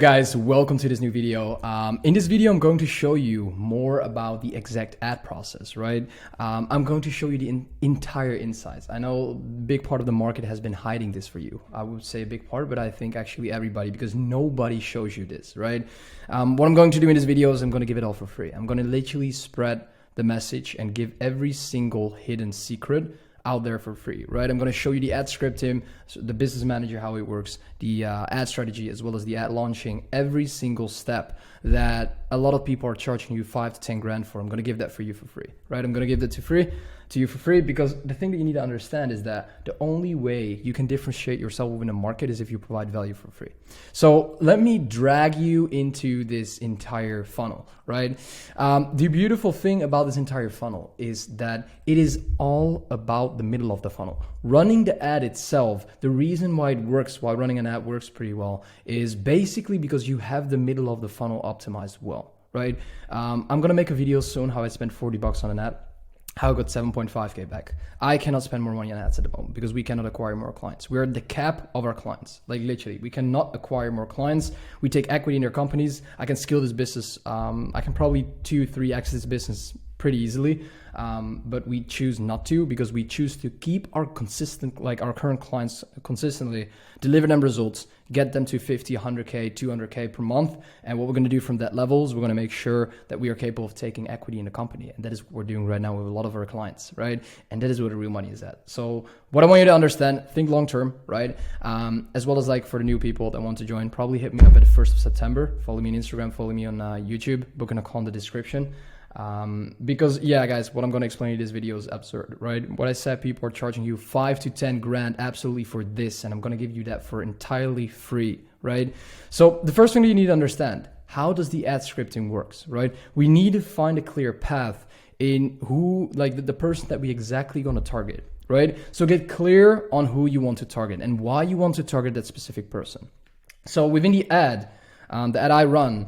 guys, welcome to this new video. In this video I'm going to show you more about the exact ad process, right? I'm going to show you the entire insights. I know a big part of the market has been hiding this for you. I would say a big part, but I think actually everybody, because nobody shows you this, right? What I'm going to do in this video is I'm going to give it all for free. I'm going to literally spread the message and give every single hidden secret out there for free, right? I'm going to show you the ad script team, so the business manager, how it works, the ad strategy, as well as the ad launching, every single step that a lot of people are charging you 5 to 10 grand for. I'm going to give that for you for free, right? I'm going to give that to you for free, because the thing that you need to understand is that the only way you can differentiate yourself within the market is if you provide value for free. So let me drag you into this entire funnel, right? The beautiful thing about this entire funnel is that it is all about the middle of the funnel. Running the ad itself, the reason why it works, why running an ad works pretty well, is basically because you have the middle of the funnel optimized well, right? I'm going to make a video soon how I spent $40 on an ad, how I got 7.5K back. I cannot spend more money on ads at the moment because we cannot acquire more clients. We're at the cap of our clients. Like literally, we cannot acquire more clients. We take equity in their companies. I can scale this business. I can probably 2-3x this business pretty easily. But we choose not to, because we choose to keep our our current clients consistently, deliver them results, get them to 50, 100K, 200K per month. And what we're going to do from that level is we're going to make sure that we are capable of taking equity in the company. And that is what we're doing right now with a lot of our clients, right? And that is where the real money is at. So what I want you to understand, think long-term, right? As well as like for the new people that want to join, probably hit me up at the 1st of September. Follow me on Instagram, follow me on YouTube, book a call in the description. Because yeah, guys, what I'm going to explain in this video is absurd, right? What I said, people are charging you 5 to 10 grand absolutely for this, and I'm going to give you that for entirely free, right? So the first thing that you need to understand, how does the ad scripting works, right? We need to find a clear path in who, like the person that we exactly going to target, right? So get clear on who you want to target and why you want to target that specific person. So within the ad I run,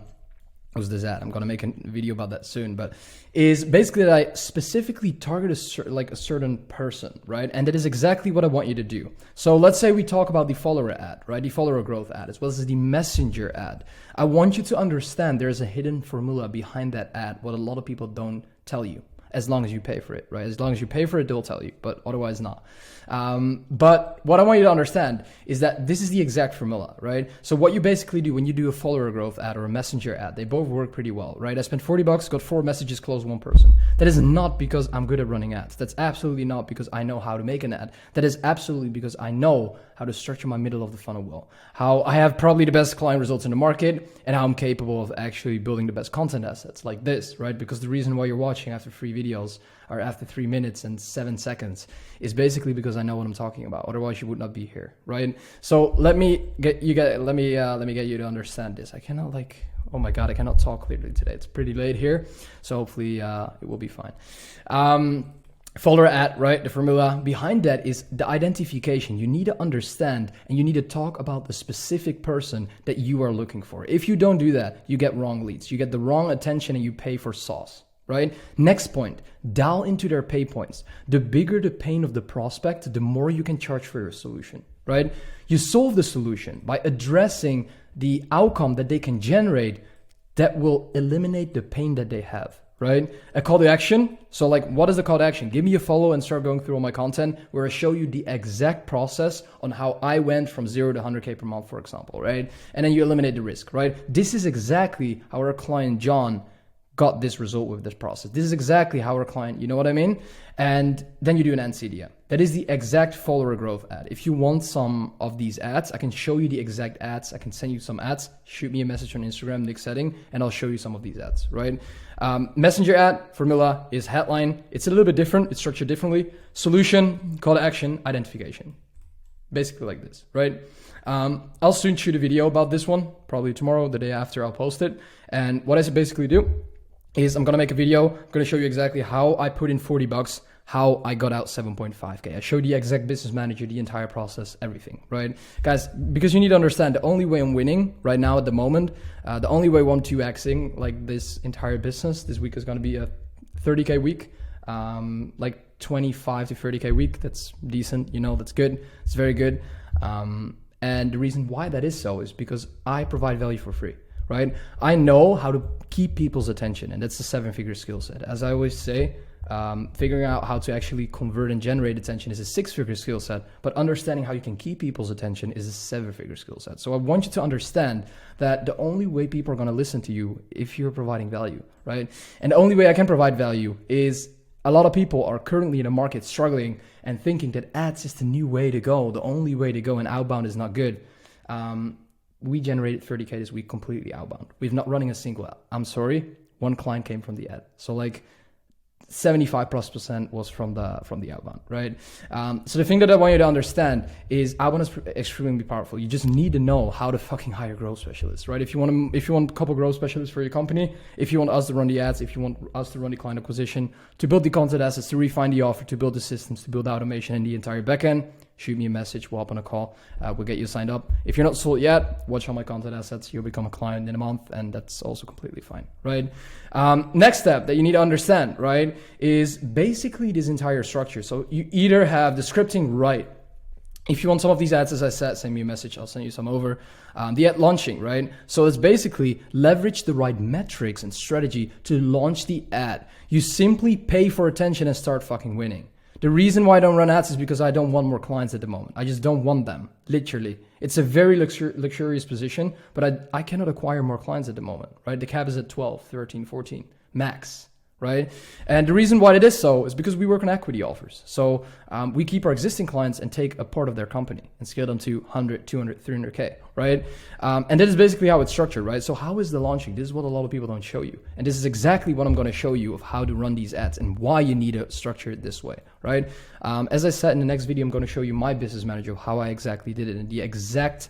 was this ad? I'm going to make a video about that soon, but is basically that I specifically target a certain person, right? And that is exactly what I want you to do. So let's say we talk about the follower ad, right? The follower growth ad, as well as the messenger ad. I want you to understand there's a hidden formula behind that ad, what a lot of people don't tell you. As long as you pay for it, right? As long as you pay for it, they'll tell you, but otherwise not. But what I want you to understand is that this is the exact formula, right? So what you basically do when you do a follower growth ad or a messenger ad, they both work pretty well, right? I spent $40, got 4 messages, closed 1 person. That is not because I'm good at running ads. That's absolutely not because I know how to make an ad. That is absolutely because I know how to structure my middle of the funnel well, how I have probably the best client results in the market, and how I'm capable of actually building the best content assets like this, right? Because the reason why you're watching after 3 videos or after 3 minutes and 7 seconds is basically because I know what I'm talking about. Otherwise you would not be here, right? So let me get you to understand this. I cannot oh my God, I cannot talk clearly today. It's pretty late here. So hopefully it will be fine. Follower ad, right? The formula behind that is the identification. You need to understand and you need to talk about the specific person that you are looking for. If you don't do that, you get wrong leads. You get the wrong attention and you pay for sauce, right? Next point, dial into their pay points. The bigger the pain of the prospect, the more you can charge for your solution, right? You solve the solution by addressing the outcome that they can generate that will eliminate the pain that they have. Right? A call to action. So like, what is the call to action? Give me a follow and start going through all my content where I show you the exact process on how I went from 0 to 100K per month, for example, right? And then you eliminate the risk, right? This is exactly how our client John got this result with this process. This is exactly how our client, you know what I mean? And then you do an NCDM. That is the exact follower growth ad. If you want some of these ads, I can show you the exact ads. I can send you some ads. Shoot me a message on Instagram, Nick Setting, and I'll show you some of these ads, right? Messenger ad formula is headline. It's a little bit different. It's structured differently. Solution, call to action, identification. Basically like this, right? I'll soon shoot a video about this one, probably tomorrow, the day after I'll post it. And what I basically do is I'm going to make a video. I'm going to show you exactly how I put in $40, how I got out 7.5K. I showed the exact business manager, the entire process, everything, right? Guys, because you need to understand the only way I'm winning right now at the moment, the only way I'm 2xing like this entire business, this week is going to be a 30K week, like 25 to 30K week. That's decent, you know, that's good. It's very good. And the reason why that is so is because I provide value for free, right? I know how to keep people's attention, and that's the 7-figure skill set. As I always say, figuring out how to actually convert and generate attention is a 6-figure skill set, but understanding how you can keep people's attention is a 7-figure skill set. So I want you to understand that the only way people are going to listen to you if you're providing value, right? And the only way I can provide value is a lot of people are currently in the market struggling and thinking that ads is the new way to go, the only way to go, and outbound is not good. We generated 30K this week completely outbound. We've not running a single ad. I'm sorry, one client came from the ad. So like 75%+ was from the outbound, right? So the thing that I want you to understand is outbound is extremely powerful. You just need to know how to fucking hire growth specialists, right? If you want a couple growth specialists for your company, if you want us to run the ads, if you want us to run the client acquisition, to build the content assets, to refine the offer, to build the systems, to build automation in the entire backend, shoot me a message, we'll hop on a call, we'll get you signed up. If you're not sold yet, watch all my content assets, you'll become a client in a month, and that's also completely fine, right? Next step that you need to understand, right, is basically this entire structure. So you either have the scripting right. If you want some of these ads, as I said, send me a message, I'll send you some over. The ad launching, right? So it's basically leverage the right metrics and strategy to launch the ad. You simply pay for attention and start fucking winning. The reason why I don't run ads is because I don't want more clients at the moment. I just don't want them, literally. It's a very luxurious position, but I cannot acquire more clients at the moment, right? The cap is at 12, 13, 14, max, right? And the reason why it is so is because we work on equity offers. So we keep our existing clients and take a part of their company and scale them to 100, 200, 300K, right? And that is basically how it's structured, right? So how is the launching? This is what a lot of people don't show you. And this is exactly what I'm going to show you of how to run these ads and why you need to structure it this way, right? As I said, in the next video, I'm going to show you my business manager, how I exactly did it, and the exact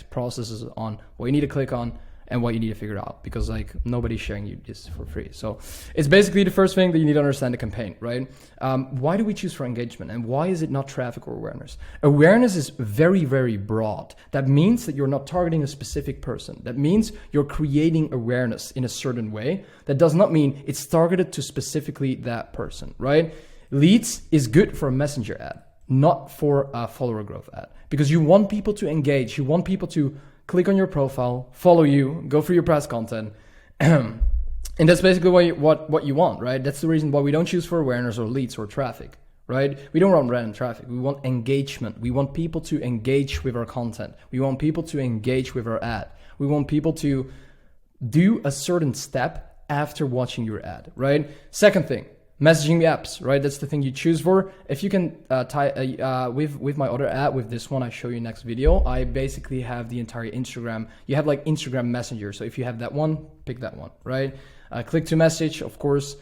processes on what you need to click on and what you need to figure out, because like nobody's sharing you this for free. So it's basically the first thing that you need to understand the campaign, right? Why do we choose for engagement, and why is it not traffic or awareness? Awareness is very, very broad. That means that you're not targeting a specific person. That means you're creating awareness in a certain way. That does not mean it's targeted to specifically that person, right? Leads is good for a messenger ad, not for a follower growth ad, because you want people to engage. You want people to click on your profile, follow you, go through your press content. And that's basically what you want, right? That's the reason why we don't choose for awareness or leads or traffic, right? We don't run random traffic. We want engagement. We want people to engage with our content. We want people to engage with our ad. We want people to do a certain step after watching your ad, right? Second thing, messaging apps, right? That's the thing you choose for. If you can tie with my other ad, with this one I show you next video, I basically have the entire Instagram. You have like Instagram Messenger. So if you have that one, pick that one, right? Click to message, of course.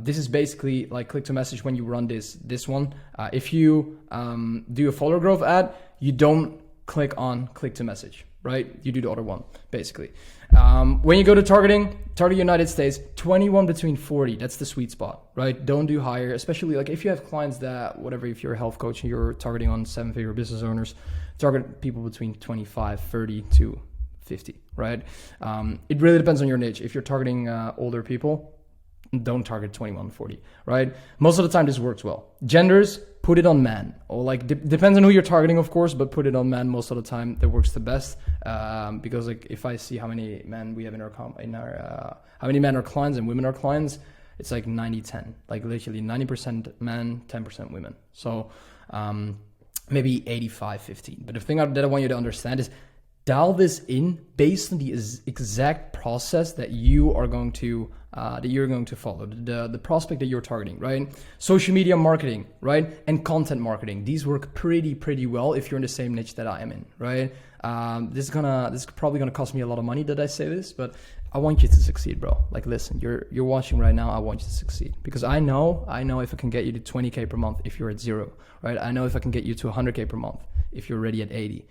This is basically like click to message when you run this one. If you do a follower growth ad, you don't click on click to message, right? You do the other one, basically. When you go to target United States, 21 between 40, that's the sweet spot, right? Don't do higher, especially like if you have clients that, whatever, if you're a health coach and you're targeting on 7-figure business owners, target people between 25, 30 to 50, right? It really depends on your niche. If you're targeting older people, don't target 21, 40, right? Most of the time this works well. Genders, put it on men, or like depends on who you're targeting, of course, but put it on men most of the time. That works the best, because like if I see how many men we have in our how many men are clients and women are clients, it's like 90-10, like literally 90% men, 10% women. So maybe 85-15. But the thing that I want you to understand is dial this in based on the exact process that you are going to follow, the prospect that you're targeting, right? Social media marketing, right? And content marketing. These work pretty well if you're in the same niche that I am in, right? This is probably gonna cost me a lot of money that I say this, but I want you to succeed, bro. Like, listen, you're watching right now. I want you to succeed, because I know if I can get you to 20K per month if you're at 0, right? I know if I can get you to 100K per month if you're already at 80.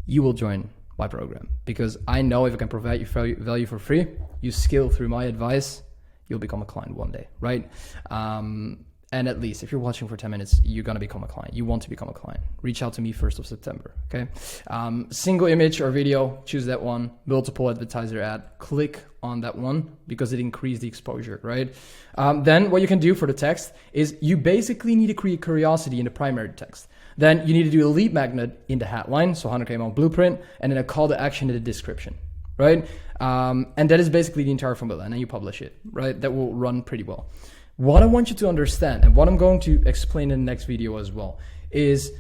You will join my program, because I know if I can provide you value for free, you scale through my advice, you'll become a client one day, right? And at least if you're watching for 10 minutes, you're gonna become a client. You want to become a client. Reach out to me 1st of September, okay? Single image or video, choose that one. Multiple advertiser ad, click on that one because it increased the exposure, right? Then what you can do for the text is you basically need to create curiosity in the primary text. Then you need to do a lead magnet in the headline, so 100K a month blueprint, and then a call to action in the description, right? And that is basically the entire formula, and then you publish it, right? That will run pretty well. What I want you to understand, and what I'm going to explain in the next video as well, is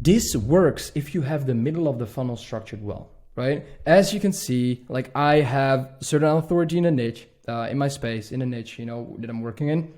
this works if you have the middle of the funnel structured well, right? As you can see, like I have certain authority in a niche, in my space, in a niche, you know, that I'm working in.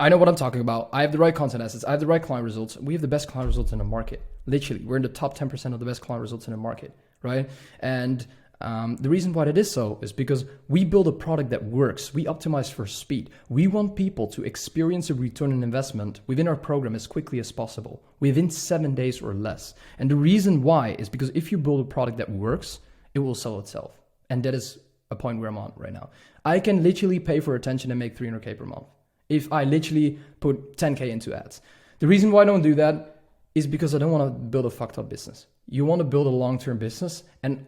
I know what I'm talking about. I have the right content assets. I have the right client results. We have the best client results in the market. Literally, we're in the top 10% of the best client results in the market, right? And the reason why it is so is because we build a product that works. We optimize for speed. We want people to experience a return on investment within our program as quickly as possible, within 7 days or less. And the reason why is because if you build a product that works, it will sell itself. And that is a point where I'm on right now. I can literally pay for attention and make 300K per month if I literally put 10K into ads. The reason why I don't do that is because I don't want to build a fucked up business. You want to build a long-term business, and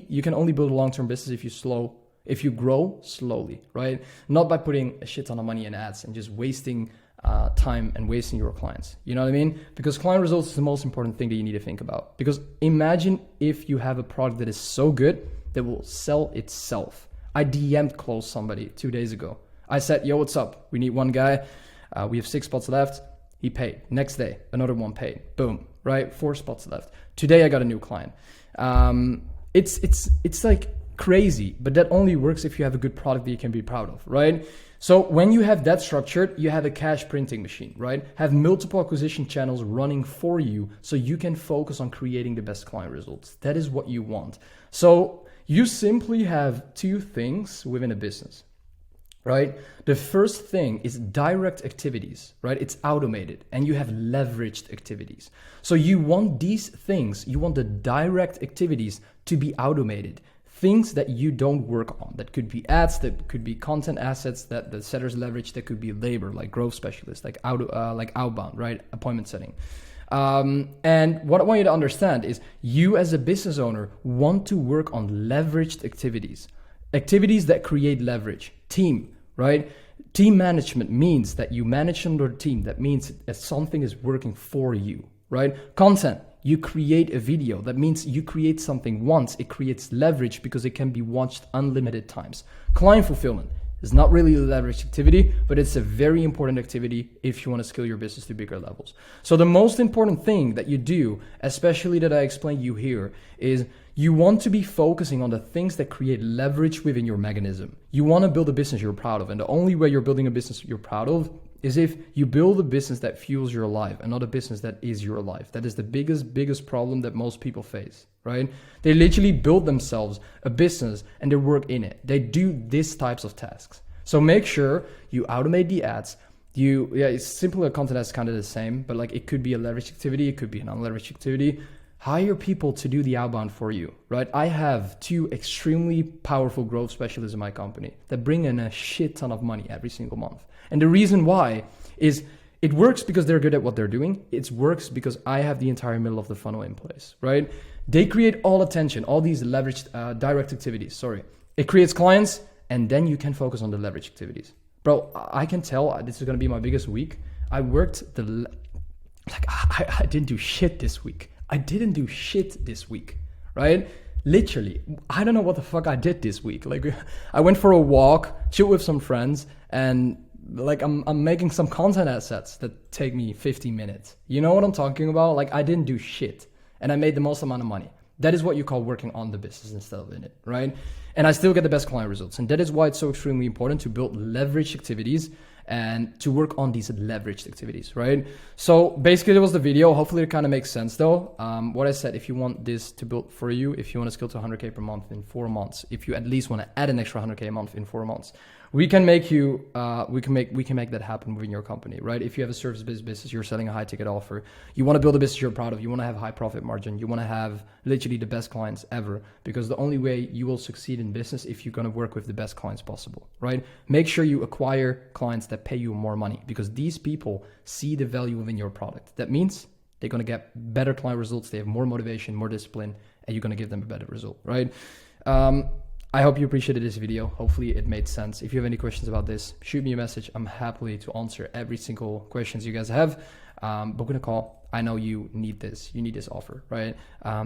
you can only build a long-term business if you grow slowly, right? Not by putting a shit ton of money in ads and just wasting time and wasting your clients. You know what I mean? Because client results is the most important thing that you need to think about. Because imagine if you have a product that is so good that will sell itself. I DM'd close somebody 2 days ago. I said, yo, what's up? We need one guy. We have 6 spots left. He paid. Next day, another one paid. Boom, right? 4 spots left. Today, I got a new client. It's like crazy, but that only works if you have a good product that you can be proud of, right? So when you have that structured, you have a cash printing machine, right? Have multiple acquisition channels running for you so you can focus on creating the best client results. That is what you want. So you simply have 2 things within a business, right? The first thing is direct activities, right? It's automated, and you have leveraged activities. So you want these things, you want the direct activities to be automated. Things that you don't work on. That could be ads, that could be content assets that the sellers leverage, that could be labor, like growth specialists, like outbound, right? Appointment setting. And what I want you to understand is you as a business owner want to work on leveraged activities. Activities that create leverage. Team, right? Team management means that you manage under a team. That means that something is working for you, right? Content. You create a video. That means you create something once. It creates leverage because it can be watched unlimited times. Client fulfillment is not really a leverage activity, but it's a very important activity if you want to scale your business to bigger levels. So the most important thing that you do, especially that I explained you here, is you want to be focusing on the things that create leverage within your mechanism. You want to build a business you're proud of. And the only way you're building a business you're proud of is if you build a business that fuels your life and not a business that is your life. That is the biggest problem that most people face, right? They literally build themselves a business and they work in it. They do these types of tasks. So make sure you automate the ads. It's simple content that's kind of the same, but like it could be a leverage activity. It could be an unleveraged activity. Hire people to do the outbound for you, right? I have 2 extremely powerful growth specialists in my company that bring in a shit ton of money every single month. And the reason why is it works because they're good at what they're doing. It works because I have the entire middle of the funnel in place, right? They create all attention, all these leveraged direct activities, It creates clients, and then you can focus on the leverage activities. Bro, I can tell this is going to be my biggest week. I worked I didn't do shit this week. I didn't do shit this week, right? Literally, I don't know what the fuck I did this week. Like, I went for a walk, chilled with some friends, and like I'm making some content assets that take me 15 minutes. You know what I'm talking about? Like, I didn't do shit, and I made the most amount of money. That is what you call working on the business instead of in it, right? And I still get the best client results. And that is why it's so extremely important to build leverage activities and to work on these leveraged activities, right? So basically that was the video. Hopefully it kind of makes sense though. What I said, if you want this to build for you, if you want to scale to 100K per month in 4 months, if you at least want to add an extra 100K a month in 4 months, we can make you, we can make that happen within your company, right? If you have a service-based business, you're selling a high ticket offer, you want to build a business you're proud of, you want to have high profit margin, you want to have literally the best clients ever, because the only way you will succeed in business if you're going to work with the best clients possible, right? Make sure you acquire clients that pay you more money, because these people see the value within your product. That means they're going to get better client results, they have more motivation, more discipline, and you're going to give them a better result, right? I hope you appreciated this video. Hopefully it made sense. If you have any questions about this, shoot me a message. I'm happy to answer every single questions you guys have. Book in a call. I know you need this offer, right?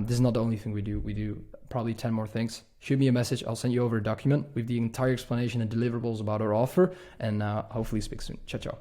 This is not the only thing we do. We do probably 10 more things. Shoot me a message. I'll send you over a document with the entire explanation and deliverables about our offer, and hopefully speak soon. Ciao, ciao.